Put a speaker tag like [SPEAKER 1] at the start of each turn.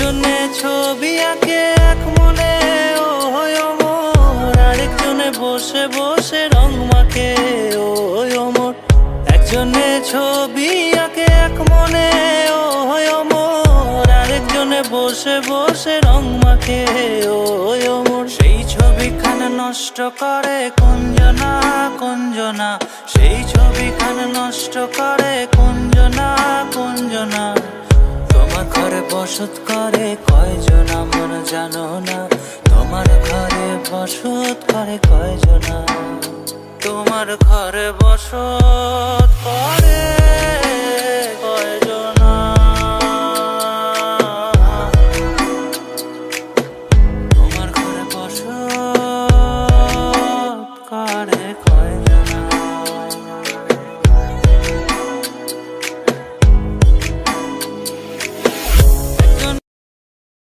[SPEAKER 1] একজনে ছবি আঁকে এক মনে ও অমর, আরেকজনে বসে বসে রং মাখে ও অমর। একজনে ছবি আঁকে এক মনে ও অমর, আরেকজনে বসে বসে রং মাখে ও অমর। সেই ছবিখানা নষ্ট করে কুঞ্জনা কুঞ্জনা, সেই ছবিখানা নষ্ট করে কুঞ্জনা কুঞ্জনা। তোমার ঘরে বসত করে কয়জন আমার জানো না, তোমার ঘরে বসত করে কয়জনা, তোমার ঘরে বসত করে।